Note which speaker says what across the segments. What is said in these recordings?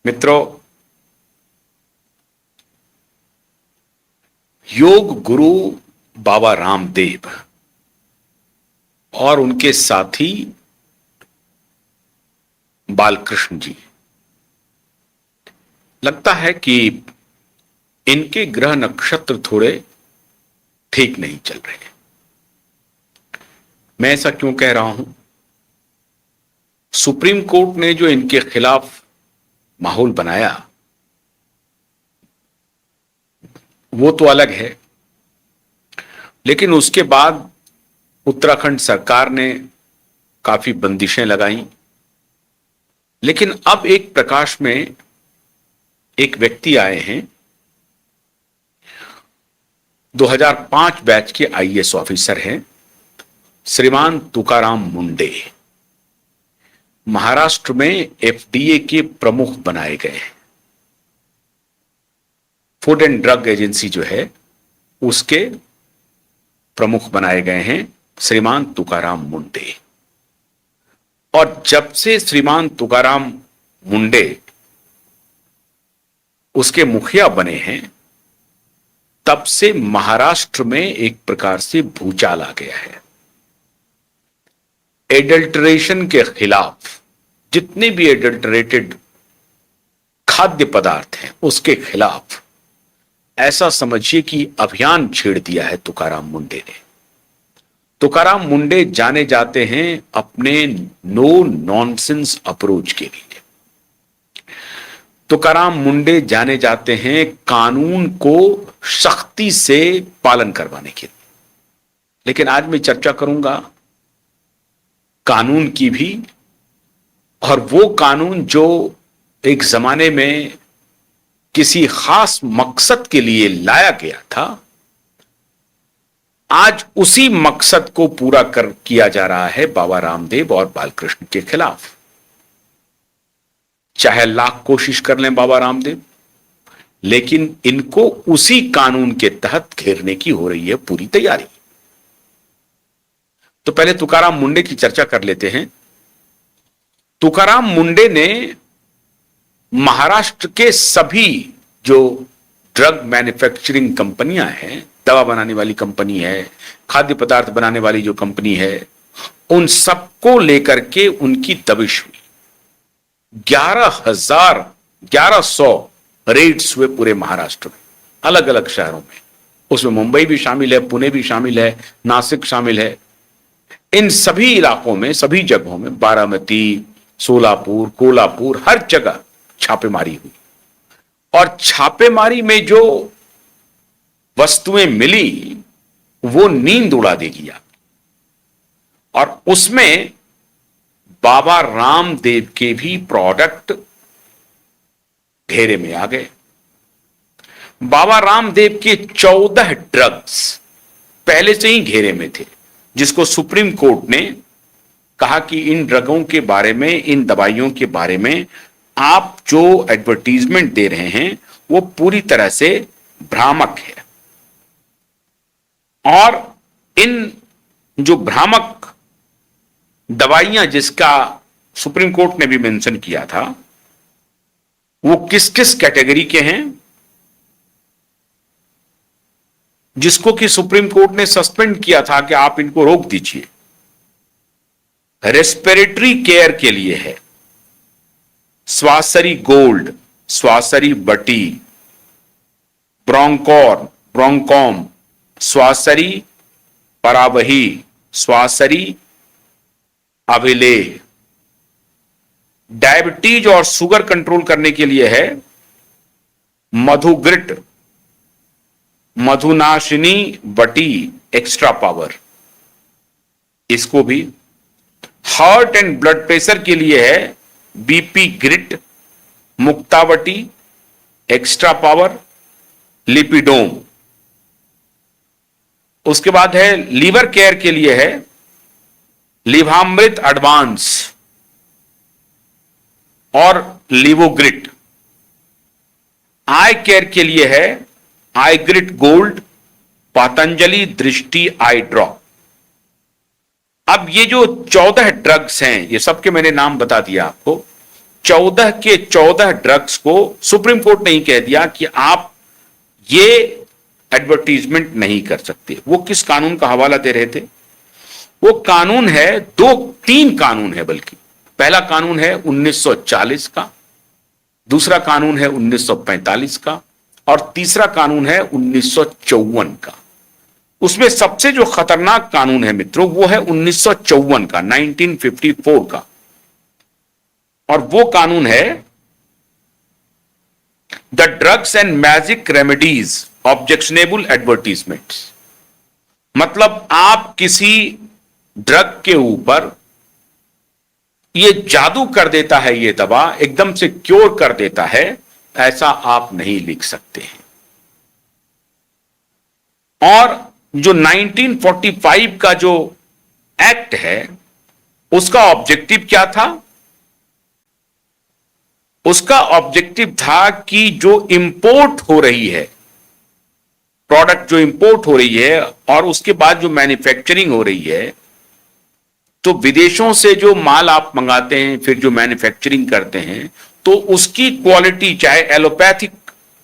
Speaker 1: मित्रों, योग गुरु बाबा रामदेव और उनके साथी बालकृष्ण जी, लगता है कि इनके ग्रह नक्षत्र थोड़े ठीक नहीं चल रहे। मैं ऐसा क्यों कह रहा हूं? सुप्रीम कोर्ट ने जो इनके खिलाफ माहौल बनाया वो तो अलग है, लेकिन उसके बाद उत्तराखंड सरकार ने काफी बंदिशें लगाई। लेकिन अब एक प्रकाश में एक व्यक्ति आए हैं, 2005 बैच के आईएएस ऑफिसर हैं, श्रीमान तुकाराम मुंडे। महाराष्ट्र में एफडीए के प्रमुख बनाए गए हैं। फूड एंड ड्रग एजेंसी जो है उसके प्रमुख बनाए गए हैं श्रीमान तुकाराम मुंडे। और जब से श्रीमान तुकाराम मुंडे उसके मुखिया बने हैं, तब से महाराष्ट्र में एक प्रकार से भूचाल आ गया है। एडल्टरेशन के खिलाफ, जितने भी एडल्टरेटेड खाद्य पदार्थ हैं उसके खिलाफ ऐसा समझिए कि अभियान छेड़ दिया है तुकाराम मुंडे ने। तुकाराम मुंडे जाने जाते हैं अपने नो नॉनसेंस अप्रोच के लिए। तुकाराम मुंडे जाने जाते हैं कानून को सख्ती से पालन करवाने के लिए। लेकिन आज मैं चर्चा करूंगा कानून की भी, और वो कानून जो एक जमाने में किसी खास मकसद के लिए लाया गया था, आज उसी मकसद को पूरा किया जा रहा है बाबा रामदेव और बालकृष्ण के खिलाफ। चाहे लाख कोशिश कर लें बाबा रामदेव, लेकिन इनको उसी कानून के तहत घेरने की हो रही है पूरी तैयारी। तो पहले तुकाराम मुंडे की चर्चा कर लेते हैं। तुकाराम मुंडे ने महाराष्ट्र के सभी जो ड्रग मैन्युफैक्चरिंग कंपनियां हैं, दवा बनाने वाली कंपनी है, खाद्य पदार्थ बनाने वाली जो कंपनी है, उन सबको लेकर के उनकी दबिश हुई। 1100 रेड्स हुए पूरे महाराष्ट्र में, अलग अलग शहरों में। उसमें मुंबई भी शामिल है, पुणे भी शामिल है, नासिक शामिल है। इन सभी इलाकों में, सभी जगहों में, बारामती, सोलापुर, कोल्हापुर, हर जगह छापेमारी हुई। और छापेमारी में जो वस्तुएं मिली वो नींद उड़ा देगी आप। और उसमें बाबा रामदेव के भी प्रोडक्ट घेरे में आ गए। बाबा रामदेव के 14 ड्रग्स पहले से ही घेरे में थे, जिसको सुप्रीम कोर्ट ने कहा कि इन ड्रगों के बारे में, इन दवाइयों के बारे में आप जो एडवर्टीजमेंट दे रहे हैं वो पूरी तरह से भ्रामक है। और इन जो भ्रामक दवाइयां जिसका सुप्रीम कोर्ट ने भी मेंशन किया था, वो किस किस कैटेगरी के हैं, जिसको कि सुप्रीम कोर्ट ने सस्पेंड किया था कि आप इनको रोक दीजिए। रेस्पिरेटरी केयर के लिए है स्वासरी गोल्ड, स्वासरी बटी, ब्रोंकॉर्न, ब्रोंकॉम, स्वासरी परावही, स्वासरी अभिले। डायबिटीज और शुगर कंट्रोल करने के लिए है मधुग्रिट, मधुनाशिनी बटी एक्स्ट्रा पावर, इसको भी। हार्ट एंड ब्लड प्रेशर के लिए है BP grit, Muktavati extra power, Lipidom. उसके बाद है लीवर केयर के लिए है लिवामृत एडवांस और लिवोग्रिट। आई केयर के लिए है आईग्रिट गोल्ड, पतंजलि दृष्टि आई ड्रॉप। अब ये जो 14 ड्रग्स हैं, ये सबके मैंने नाम बता दिया आपको। 14 के 14 ड्रग्स को सुप्रीम कोर्ट ने ही कह दिया कि आप ये एडवर्टीजमेंट नहीं कर सकते। वो किस कानून का हवाला दे रहे थे? वो कानून है, तीन कानून है बल्कि। पहला कानून है 1940 का, दूसरा कानून है 1945 का और तीसरा कानून है 1954 का। उसमें सबसे जो खतरनाक कानून है मित्रों वो है 1954 का, 1954 का, और वो कानून है the drugs and magic remedies objectionable advertisements. मतलब आप किसी ड्रग के ऊपर ये जादू कर देता है, ये दवा एकदम से क्योर कर देता है, ऐसा आप नहीं लिख सकते हैं। और जो 1945 का जो एक्ट है उसका ऑब्जेक्टिव क्या था? उसका ऑब्जेक्टिव था कि जो इंपोर्ट हो रही है, प्रोडक्ट जो इंपोर्ट हो रही है और उसके बाद जो मैन्युफैक्चरिंग हो रही है, तो विदेशों से जो माल आप मंगाते हैं फिर जो मैन्युफैक्चरिंग करते हैं, तो उसकी क्वालिटी चाहे एलोपैथिक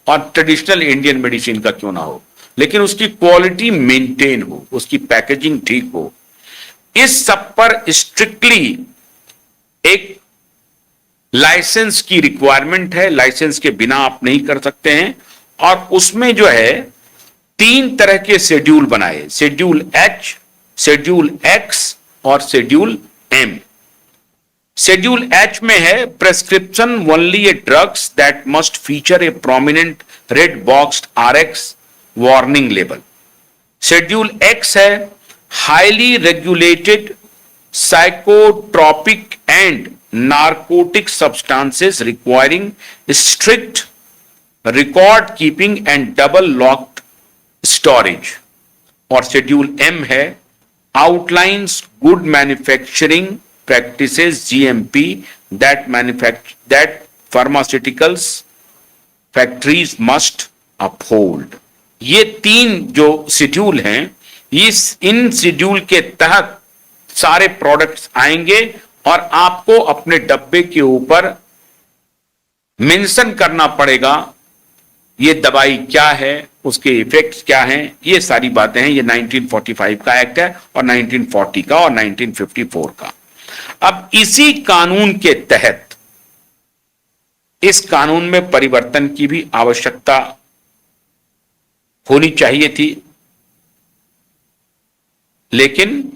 Speaker 1: और ट्रेडिशनल इंडियन मेडिसिन का क्यों ना हो, लेकिन उसकी क्वालिटी मेंटेन हो, उसकी पैकेजिंग ठीक हो। इस सब पर स्ट्रिक्टली एक लाइसेंस की रिक्वायरमेंट है, लाइसेंस के बिना आप नहीं कर सकते हैं। और उसमें जो है 3 तरह के शेड्यूल बनाए, शेड्यूल एच, शेड्यूल एक्स और शेड्यूल एम। शेड्यूल एच में है prescription only a drugs that must feature a prominent red boxed Rx warning label. Schedule X है highly regulated psychotropic and narcotic substances requiring strict record keeping and double locked storage. और schedule M है outlines good manufacturing practices GMP that pharmaceuticals factories must uphold. ये 3 जो schedule हैं, इन schedule के तहत सारे products आएंगे और आपको अपने डब्बे के ऊपर मेंशन करना पड़ेगा ये दवाई क्या है, उसके इफेक्ट्स क्या हैं, ये सारी बातें हैं। ये 1945 का एक्ट है और 1940 का और 1954 का। अब इसी कानून के तहत इस कानून में परिवर्तन की भी आवश्यकता होनी चाहिए थी, लेकिन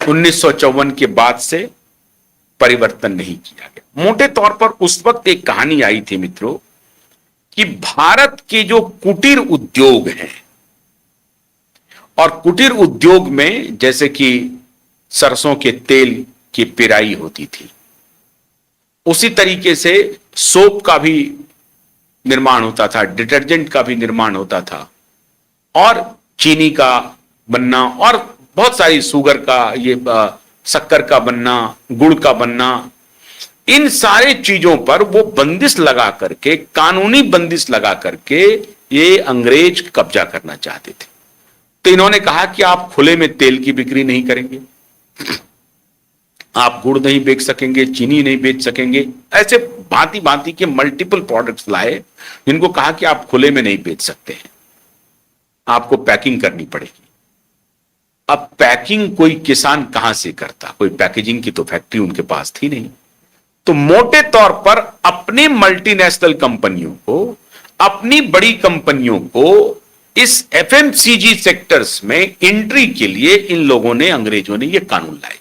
Speaker 1: 1954 के बाद से परिवर्तन नहीं किया गया। मोटे तौर पर उस वक्त एक कहानी आई थी मित्रों कि भारत के जो कुटीर उद्योग हैं, और कुटीर उद्योग में जैसे कि सरसों के तेल की पेराई होती थी, उसी तरीके से सोप का भी निर्माण होता था, डिटर्जेंट का भी निर्माण होता था, और चीनी का बनना और बहुत सारी शुगर का, ये शक्कर का बनना, गुड़ का बनना, इन सारे चीजों पर वो बंदिश लगा करके, कानूनी बंदिश लगा करके ये अंग्रेज कब्जा करना चाहते थे। तो इन्होंने कहा कि आप खुले में तेल की बिक्री नहीं करेंगे, आप गुड़ नहीं बेच सकेंगे, चीनी नहीं बेच सकेंगे। ऐसे भांति भांति के मल्टीपल प्रोडक्ट्स लाए जिनको कहा कि आप खुले में नहीं बेच सकते हैं, आपको पैकिंग करनी पड़ेगी। अब पैकिंग कोई किसान कहां से करता? कोई पैकेजिंग की तो फैक्ट्री उनके पास थी नहीं। तो मोटे तौर पर अपने मल्टीनेशनल कंपनियों को, अपनी बड़ी कंपनियों को इस एफएमसीजी सेक्टर्स में एंट्री के लिए इन लोगों ने, अंग्रेजों ने, यह कानून लाए।